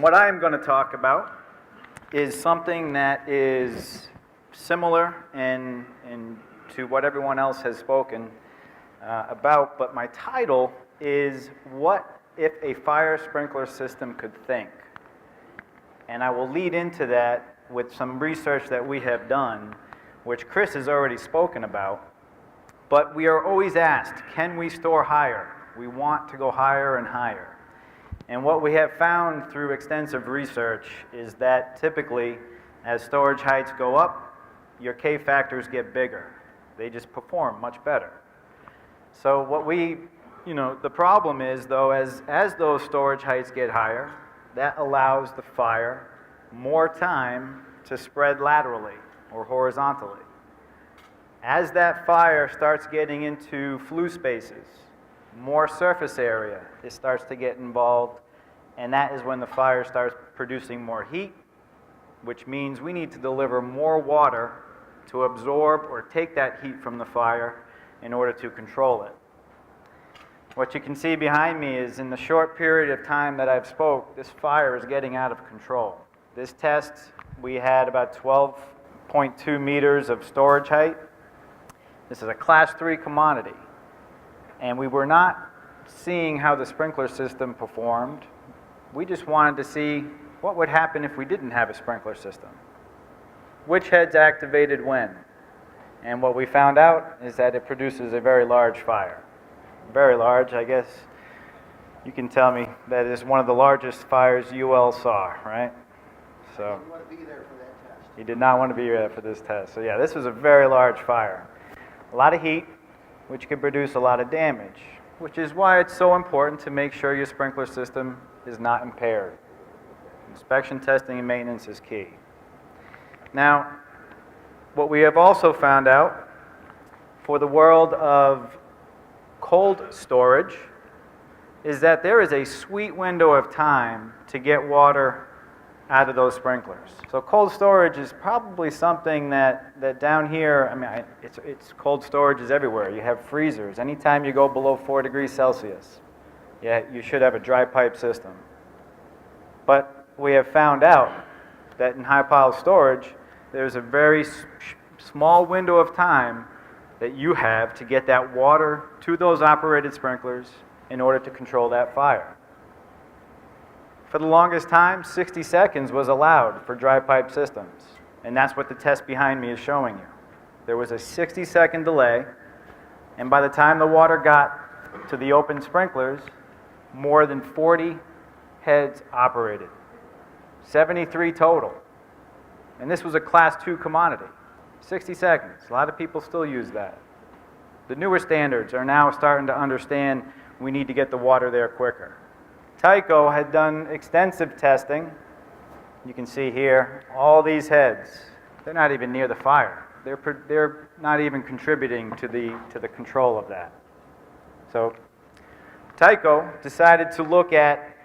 what I'm going to talk about is something that is similar in to what everyone else has spoken about, but my title is What If a Fire Sprinkler System Could Think? And I will lead into that with some research that we have done, which Chris has already spoken about. But we are always asked, can we store higher? We want to go higher and higher. And what we have found through extensive research is that typically, as storage heights go up, your K factors get bigger. They just perform much better. So what the problem is, though, as those storage heights get higher, that allows the fire more time to spread laterally or horizontally. As that fire starts getting into flue spaces, more surface area, it starts to get involved, and that is when the fire starts producing more heat, which means we need to deliver more water to absorb or take that heat from the fire in order to control it. What you can see behind me is in the short period of time that I've spoke, this fire is getting out of control. This test, we had about 12.2 meters of storage height. This is a Class 3 commodity. And we were not seeing how the sprinkler system performed. We just wanted to see what would happen if we didn't have a sprinkler system. Which heads activated when? And what we found out is that it produces a very large fire. Very large, I guess you can tell me that is one of the largest fires you all saw, right? So You want to be there for that test. you did not want to be there for this test. So yeah, this was a very large fire. A lot of heat, which can produce a lot of damage, which is why it's so important to make sure your sprinkler system is not impaired. Inspection, testing, and maintenance is key. Now, what we have also found out for the world of cold storage is that there is a sweet window of time to get water out of those sprinklers. So cold storage is probably something that down here, it's cold storage is everywhere. You have freezers. Anytime you go below 4 degrees Celsius, you should have a dry pipe system. But we have found out that in high pile storage, there's a very small window of time that you have to get that water to those operated sprinklers in order to control that fire. For the longest time, 60 seconds was allowed for dry pipe systems, and that's what the test behind me is showing you. There was a 60-second delay, and by the time the water got to the open sprinklers, more than 40 heads operated. 73 total. And this was a Class 2 commodity. 60 seconds. A lot of people still use that. The newer standards are now starting to understand we need to get the water there quicker. Tyco had done extensive testing. You can see here, all these heads, they're not even near the fire. They're not even contributing to the control of that. So Tyco decided to look at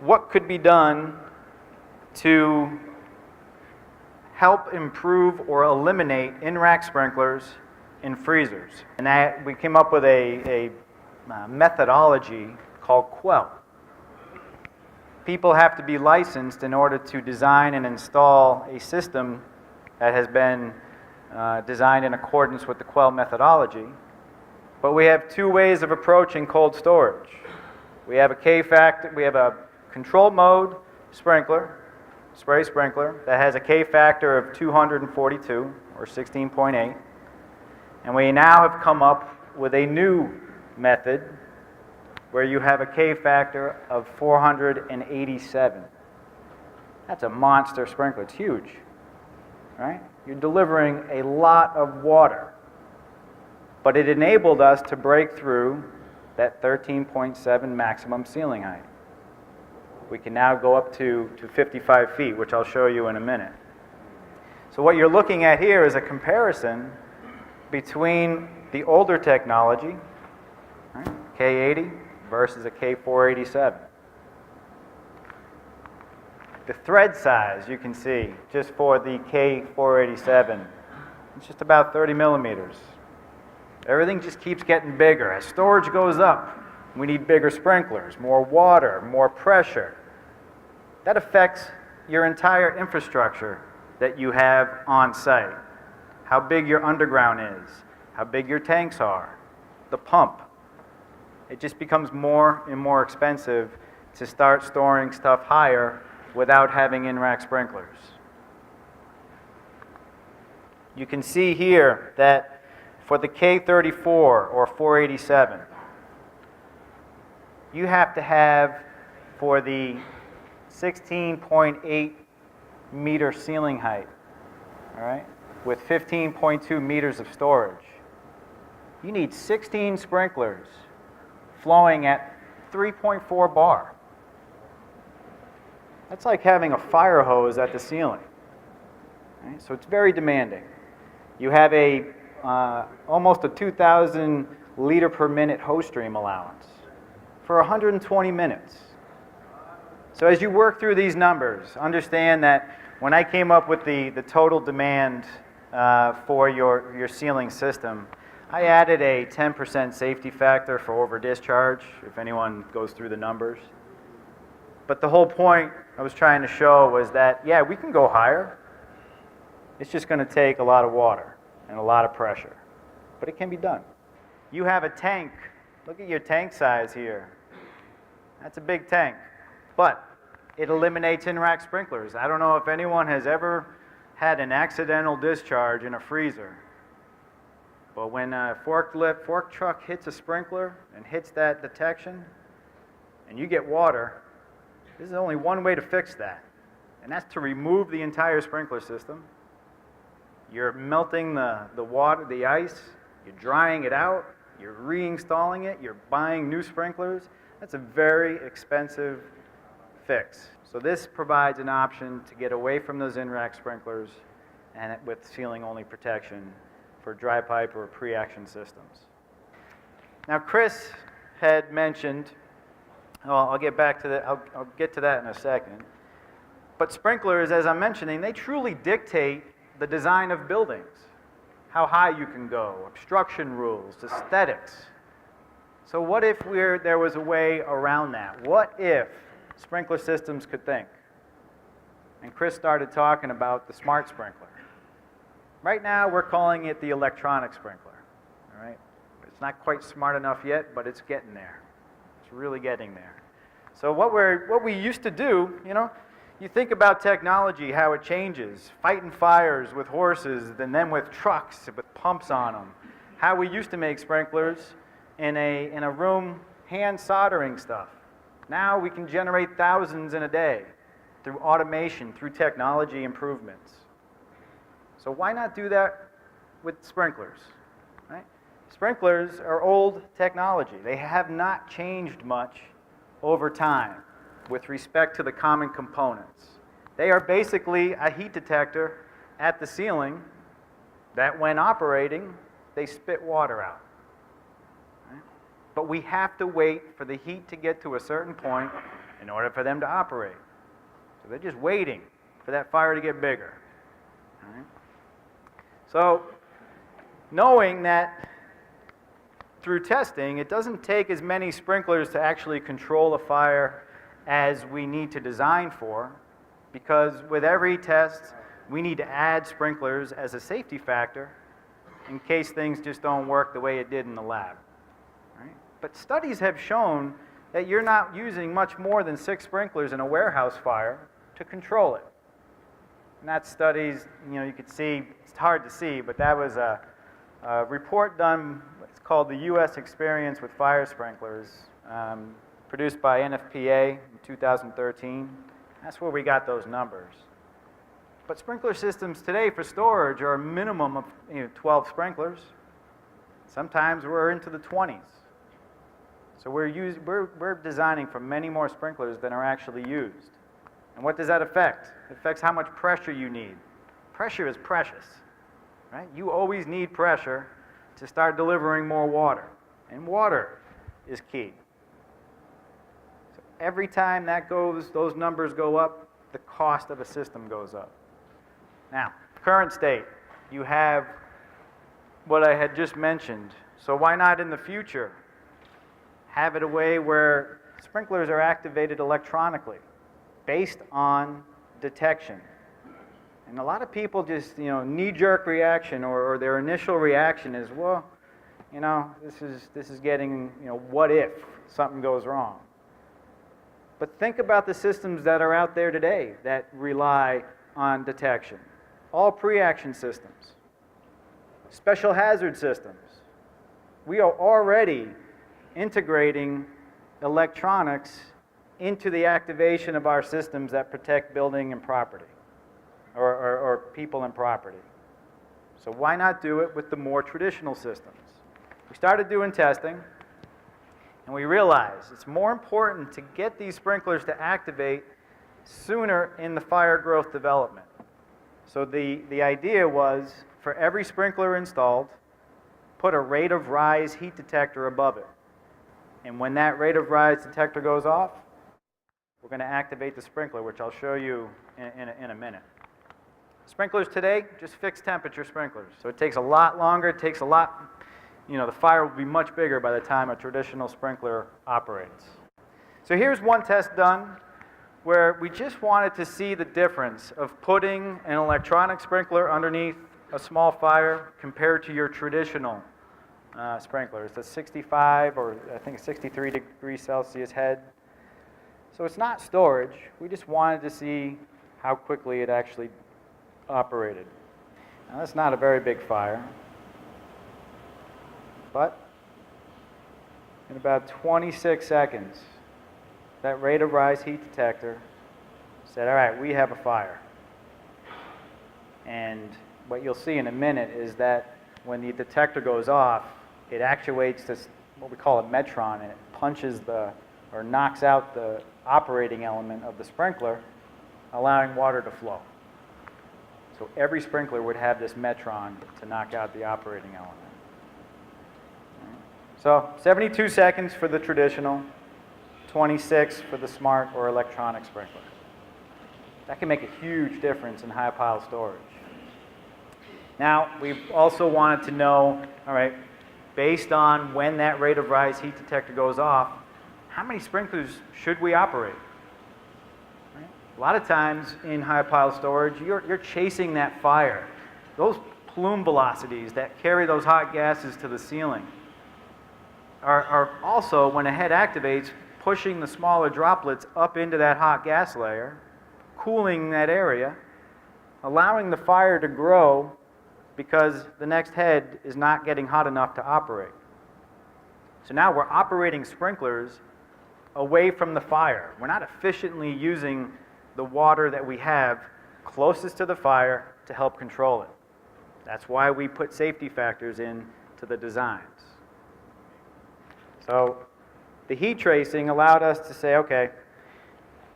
what could be done to help improve or eliminate in-rack sprinklers in freezers. And that we came up with a methodology called QUEL. People have to be licensed in order to design and install a system that has been designed in accordance with the QUEL methodology. But we have two ways of approaching cold storage. We have a K factor, we have a control mode sprinkler, spray sprinkler, that has a K factor of 242 or 16.8. And we now have come up with a new method where you have a K factor of 487. That's a monster sprinkler. It's huge, right? You're delivering a lot of water. But it enabled us to break through that 13.7 maximum ceiling height. We can now go up to 55 feet, which I'll show you in a minute. So what you're looking at here is a comparison between the older technology, right, K80, versus a K487. The thread size, you can see, just for the K487, it's just about 30 millimeters. Everything just keeps getting bigger. As storage goes up, we need bigger sprinklers, more water, more pressure. that affects your entire infrastructure that you have on site. How big your underground is, how big your tanks are, the pump. It just becomes more and more expensive to start storing stuff higher without having in-rack sprinklers. You can see here that for the K34 or 487, you have to have, for the 16.8 meter ceiling height, all right, with 15.2 meters of storage, you need 16 sprinklers flowing at 3.4 bar. That's like having a fire hose at the ceiling. Right? So it's very demanding. You have almost a 2,000 liter per minute hose stream allowance for 120 minutes. So as you work through these numbers, understand that when I came up with the total demand for your ceiling system, I added a 10% safety factor for over discharge, if anyone goes through the numbers. But the whole point I was trying to show was that, yeah, we can go higher. It's just going to take a lot of water and a lot of pressure. But it can be done. You have a tank. Look at your tank size here. That's a big tank. But it eliminates in-rack sprinklers. I don't know if anyone has ever had an accidental discharge in a freezer. But when a fork truck hits a sprinkler and hits that detection, and you get water, this is only one way to fix that. And that's to remove the entire sprinkler system. You're melting the water, the ice, you're drying it out, you're reinstalling it, you're buying new sprinklers. That's a very expensive fix. So this provides an option to get away from those in-rack sprinklers and with ceiling-only protection for dry pipe or pre-action systems. Now Chris had mentioned, well, I'll get back to that, I'll get to that in a second. But sprinklers, as I'm mentioning, they truly dictate the design of buildings. How high you can go, obstruction rules, aesthetics. So what if there was a way around that? What if sprinkler systems could think? And Chris started talking about the smart sprinkler. Right now, we're calling it the electronic sprinkler. All right? It's not quite smart enough yet, but it's getting there. It's really getting there. So what we used to do, you think about technology, how it changes, fighting fires with horses, and then with trucks with pumps on them. How we used to make sprinklers in a room hand soldering stuff. Now we can generate thousands in a day through automation, through technology improvements. So why not do that with sprinklers? Right? Sprinklers are old technology. They have not changed much over time with respect to the common components. They are basically a heat detector at the ceiling that when operating, they spit water out. Right? But we have to wait for the heat to get to a certain point in order for them to operate. So they're just waiting for that fire to get bigger. All right? So knowing that through testing, it doesn't take as many sprinklers to actually control a fire as we need to design for, because with every test, we need to add sprinklers as a safety factor in case things just don't work the way it did in the lab. Right? But studies have shown that you're not using much more than 6 sprinklers in a warehouse fire to control it. And that studies, you could see, it's hard to see, but that was a report done, it's called the U.S. Experience with Fire Sprinklers, produced by NFPA in 2013. That's where we got those numbers. But sprinkler systems today for storage are a minimum of 12 sprinklers. Sometimes we're into the 20s. So we're designing for many more sprinklers than are actually used. And what does that affect? It affects how much pressure you need. Pressure is precious, right? You always need pressure to start delivering more water. And water is key. So every time those numbers go up, the cost of a system goes up. Now, current state, you have what I had just mentioned. So why not in the future have it a way where sprinklers are activated electronically? based on detection. And a lot of people just, knee-jerk reaction or their initial reaction is, well, this is getting, what if something goes wrong? But think about the systems that are out there today that rely on detection. All pre-action systems, special hazard systems. We are already integrating electronics into the activation of our systems that protect building and property, or people and property. So why not do it with the more traditional systems? We started doing testing, and we realized it's more important to get these sprinklers to activate sooner in the fire growth development. So the idea was, for every sprinkler installed, put a rate of rise heat detector above it. And when that rate of rise detector goes off, we're going to activate the sprinkler, which I'll show you in a minute. Sprinklers today, just fixed temperature sprinklers. So it takes a lot longer, it takes a lot, the fire will be much bigger by the time a traditional sprinkler operates. So here's one test done where we just wanted to see the difference of putting an electronic sprinkler underneath a small fire compared to your traditional sprinkler. It's a 65 or I think 63 degrees Celsius head. So it's not storage. We just wanted to see how quickly it actually operated. Now that's not a very big fire, but in about 26 seconds, that rate of rise heat detector said, all right, we have a fire. And what you'll see in a minute is that when the detector goes off, it actuates this, what we call a metron, and it punches or knocks out the operating element of the sprinkler, allowing water to flow. So every sprinkler would have this metron to knock out the operating element. So 72 seconds for the traditional, 26 for the smart or electronic sprinkler. That can make a huge difference in high pile storage. Now, we've also wanted to know, all right, based on when that rate of rise heat detector goes off, how many sprinklers should we operate? Right? A lot of times in high pile storage, you're chasing that fire. Those plume velocities that carry those hot gases to the ceiling are also, when a head activates, pushing the smaller droplets up into that hot gas layer, cooling that area, allowing the fire to grow because the next head is not getting hot enough to operate. So now we're operating sprinklers away from the fire. We're not efficiently using the water that we have closest to the fire to help control it. That's why we put safety factors into the designs. So the heat tracing allowed us to say, okay,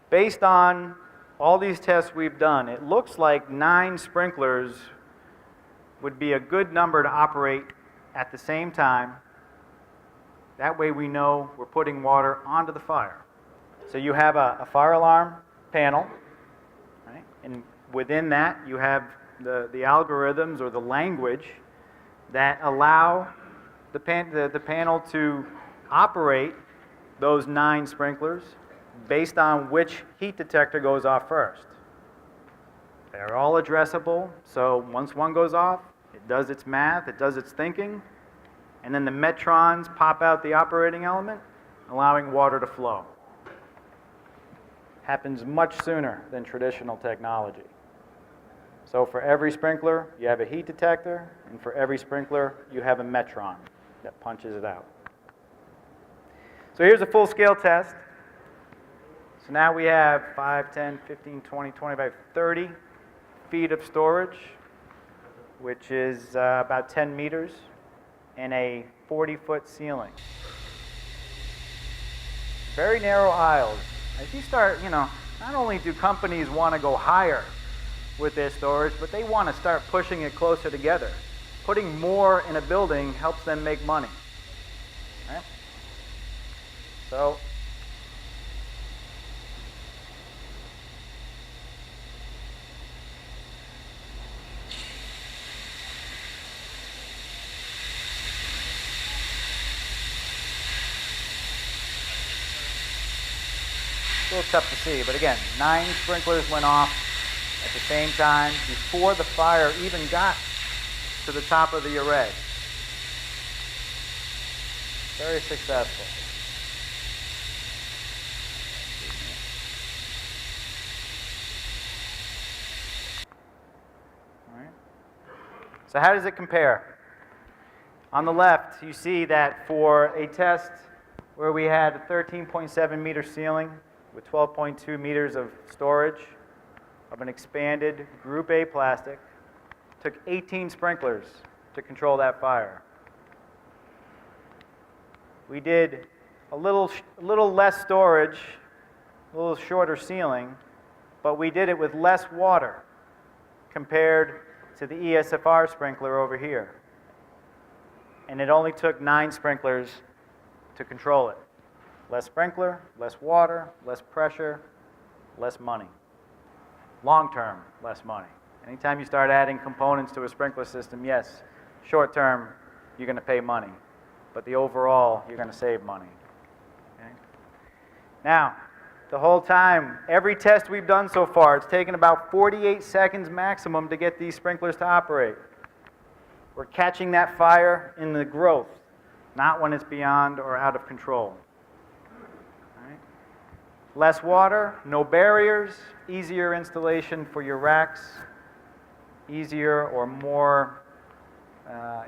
based on all these tests we've done, it looks like 9 sprinklers would be a good number to operate at the same time. That way we know we're putting water onto the fire. So you have a fire alarm panel, right? And within that you have the algorithms or the language that allow the panel to operate those 9 sprinklers based on which heat detector goes off first. They're all addressable, so once one goes off, it does its math, it does its thinking, and then the metrons pop out the operating element, allowing water to flow. Happens much sooner than traditional technology. So for every sprinkler, you have a heat detector, and for every sprinkler, you have a metron that punches it out. So here's a full-scale test. So now we have 5, 10, 15, 20, 25, 30 feet of storage, which is about 10 meters, and a 40-foot ceiling. Very narrow aisles. As you start, not only do companies want to go higher with their storage, but they want to start pushing it closer together. Putting more in a building helps them make money. Right? So a little tough to see, but again, 9 sprinklers went off at the same time before the fire even got to the top of the array. Very successful. All right. So how does it compare? On the left, you see that for a test where we had a 13.7 meter ceiling with 12.2 meters of storage of an expanded Group A plastic, took 18 sprinklers to control that fire. We did a little less storage, a little shorter ceiling, but we did it with less water compared to the ESFR sprinkler over here. And it only took 9 sprinklers to control it. Less sprinkler, less water, less pressure, less money. Long term, less money. Anytime you start adding components to a sprinkler system, yes, short term, you're going to pay money. But the overall, you're going to save money. Okay? Now, the whole time, every test we've done so far, it's taken about 48 seconds maximum to get these sprinklers to operate. We're catching that fire in the growth, not when it's beyond or out of control. All right? Less water, no barriers, easier installation for your racks, easier or more,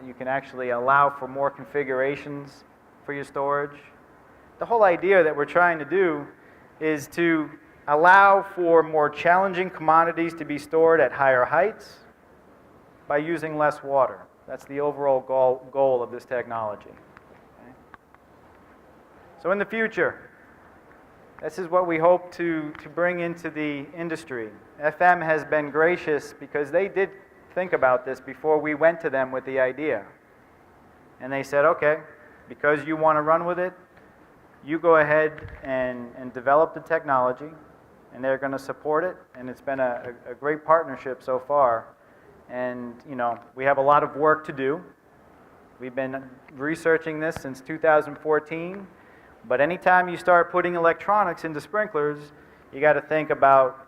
you can actually allow for more configurations for your storage. The whole idea that we're trying to do is to allow for more challenging commodities to be stored at higher heights by using less water. That's the overall goal of this technology. Okay? So in the future, this is what we hope to bring into the industry. FM has been gracious because they did think about this before we went to them with the idea. And they said, okay, because you want to run with it, you go ahead and develop the technology, and they're going to support it, and it's been a great partnership so far. And, you know, we have a lot of work to do. We've been researching this since 2014, but anytime you start putting electronics into sprinklers, you got to think about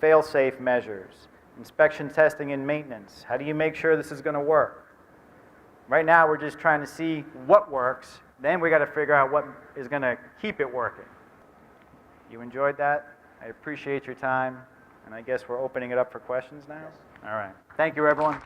fail-safe measures, inspection, testing, and maintenance. How do you make sure this is going to work? Right now, we're just trying to see what works. Then we got to figure out what is going to keep it working. You enjoyed that? I appreciate your time, and I guess we're opening it up for questions now. All right. Thank you, everyone.